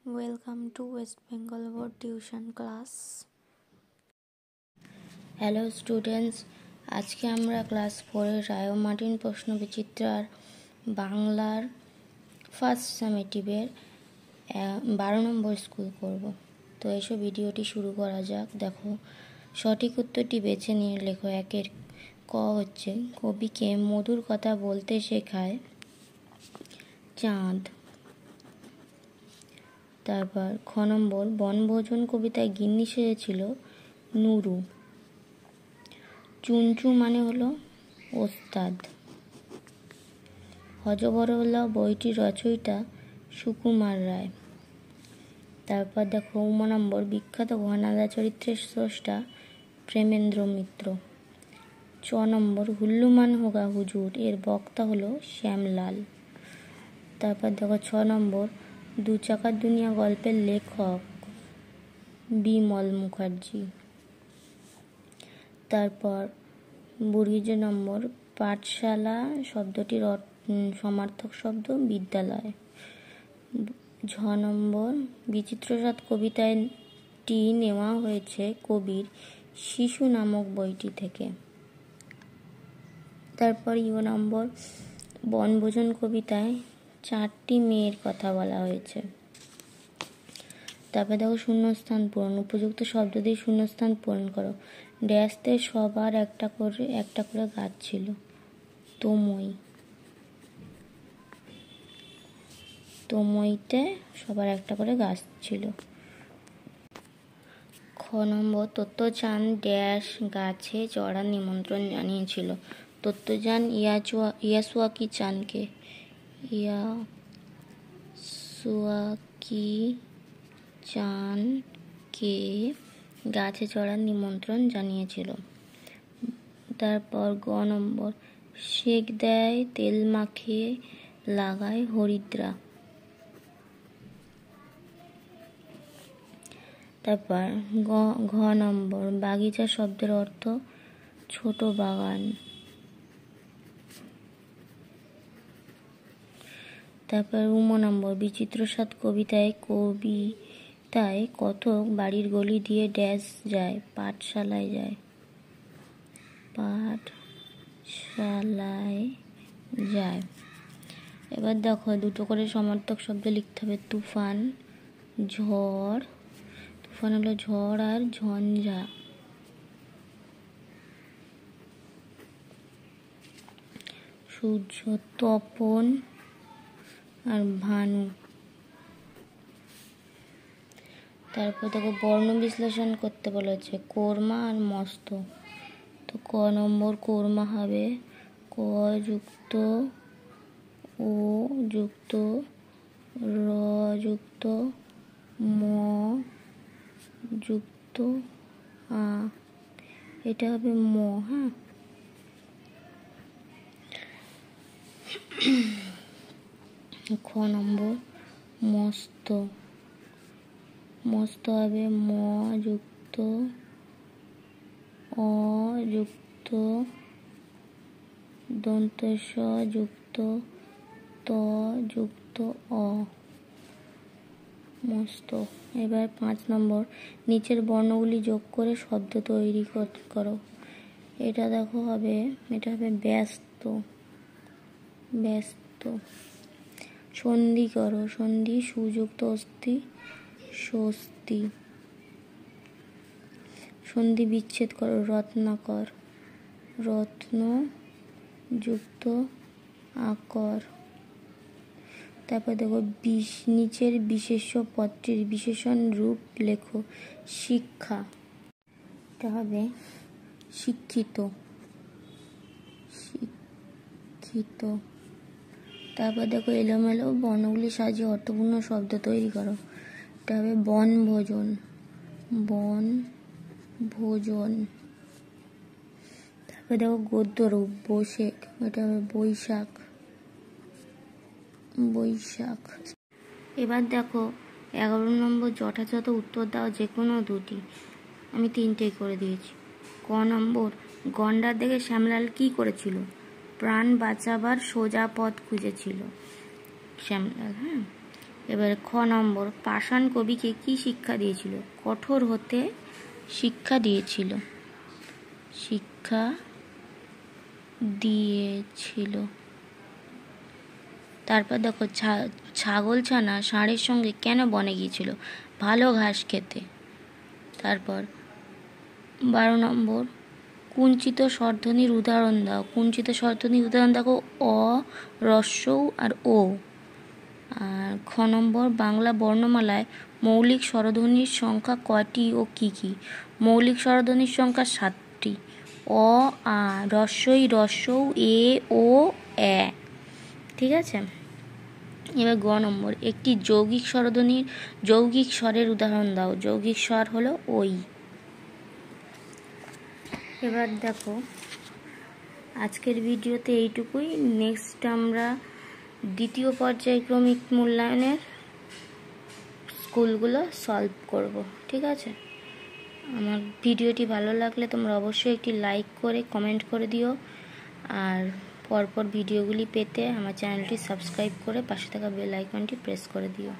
Welcome to West Bengal Board Tuition Class. Hello students, আজকে আমরা class 4-এর রায় ও Martin প্রশ্নবিচিত্রার বাংলার first সামেটিভের 12 নম্বর school করব। তো এসো ভিডিওটি শুরু করা যাক। দেখো, সঠিক উত্তরটি বেছে নিয়ে লেখো। একের ক হচ্ছে, কবিকে মধুর কথা বলতে শেখায় চাঁদ। তারপর খ নম্বর, বনভোজন কবিতায় গিন্নি সেজেছিল নুরু। চুনচু মানে হলো ওস্তাদ। হযবরল বইটির রচয়িতা সুকুমার রায়। তারপর দেখো নম্বর, বিখ্যাত ঘনাদা চরিত্রের স্রষ্টা প্রেমেন্দ্র মিত্র। চ নম্বর, হুল্লুমান হোগা হুজুর এর বক্তা হলো শ্যামলাল। তারপর দেখো 6 নম্বর, দু চাকার দুনিয়া গল্পের লেখক বিমল মুখার্জি। তারপর 20 নম্বর, পাঠশালা শব্দটির সমার্থক শব্দ বিদ্যালয়। 6 নম্বর, বিচিত্রসাধ কবিতাটি নেওয়া হয়েছে কবির শিশু নামক বইটি থেকে। তারপর নম্বর, বনভোজন কবিতায় 4টি মেয়ের কথা বলা হয়েছে। তারপর দেখো শূন্যস্থান পূরণ। উপযুক্ত শব্দ দিয়ে শূন্যস্থান পূরণ করো। ড্যাশতে সবার একটা করে গাছ ছিল। তোমইতে সবার একটা করে গাছ ছিল। খ নম্বর, তত্ত্বযান ড্যাশ গাছে চড়ার নিমন্ত্রণ জানিয়েছিল। তত্ত্বযান ইয়াসুয়াকি চানকে গাছে চড়ার নিমন্ত্রণ জানিয়েছিল। তারপর গ নম্বর, সেক দেয় তেল মাখিয়ে লাগায় হরিদ্রা। তারপর ঘ নম্বর, বাগিচা শব্দের অর্থ ছোট বাগান। তারপর নম্বর, বিচিত্রসাধ কবিতায় কথক বাড়ির গলি দিয়ে ড্যাশ যায়, পাঠশালায় যায়। এবার দেখো, দুটো করে সমার্থক শব্দ লিখতে হবে। তুফান, ঝড়। তুফান হলো ঝড় আর ঝঞ্ঝা। সূর্য, তপন আর ভানু। তারপর দেখো, বর্ণ বিশ্লেষণ করতে বলেছে কোরমা আর মস্ত। তো ক নম্বর, কোরমা হবে ক যুক্ত ও যুক্ত র যুক্ত ম যুক্ত আ, এটা হবে ম। হ্যাঁ, খ নম্বর, মস্ত হবে ম যুক্ত অ যুক্ত দন্ত স যুক্ত ত যুক্ত অ, মস্ত। এবার 5 নম্বর, নিচের বর্ণগুলি যোগ করে শব্দ তৈরি করো। এটা হবে ব্যস্ত। সন্ধি করো। সন্ধি, সুযুক্ত অস্তি স্বস্তি। সন্ধি বিচ্ছেদ করো। রত্নাকর, রত্ন যুক্ত আকর। তারপর দেখো, নিচের বিশেষ্য পদটির বিশেষণ রূপ লেখো। শিক্ষা, এটা হবে শিক্ষিত। তারপর দেখো, এলোমেলো বর্ণগুলি সাজিয়ে অর্থপূর্ণ শব্দ তৈরি করো। এটা হবে বনভোজন। তারপর দেখো, গদ্য রূপ বৈশাখ, এটা হবে বৈশাখ। এবার দেখো 11 নম্বর, যথাযথ উত্তর দাও যে কোনো দুটি। আমি 3টেই করে দিয়েছি। ক নম্বর, গন্ডার দেখে শ্যামলাল কি করেছিল? প্রাণ বাঁচাবার সোজা পথ খুঁজেছিল শ্যামলাল। হ্যাঁ। খ এবারে খ নম্বর, পাষাণ কবিকে কি শিক্ষা দিয়েছিল? কঠোর হতে শিক্ষা দিয়েছিল। শিক্ষা দিয়েছিল। তারপর দেখো, ছাগল ছানা ষাঁড়ের সঙ্গে কেন বনে গিয়েছিল? ভালো ঘাস খেতে। তারপর 12 নম্বর, কুঞ্চিত স্বরধ্বনির উদাহরণ দাও। কুঞ্চিত স্বরধ্বনির উদাহরণ দেখো অ, রস্যৌ আর ও। আর খ নম্বর, বাংলা বর্ণমালায় মৌলিক স্বরধ্বনির সংখ্যা কয়টি ও কি কি? মৌলিক স্বরধ্বনির সংখ্যা 7টি। অ, আ, রস্যই, রস্যৌ, এ, ও, এ। ঠিক আছে। এবার গ নম্বর, একটি যৌগিক স্বরের উদাহরণ দাও। যৌগিক স্বর হলো ওই। এবার দেখো, আজকের ভিডিওতে এইটুকুই। নেক্সট আমরা দ্বিতীয় পর্যায়ক্রমিক মূল্যায়নের স্কুলগুলো সলভ করব। ঠিক আছে। আমার ভিডিওটি ভালো লাগলে তোমরা অবশ্যই একটি লাইক করে কমেন্ট করে দিও। আর পরপর ভিডিওগুলি পেতে আমার চ্যানেলটি সাবস্ক্রাইব করে পাশে থাকা বেল আইকনটি প্রেস করে দিও।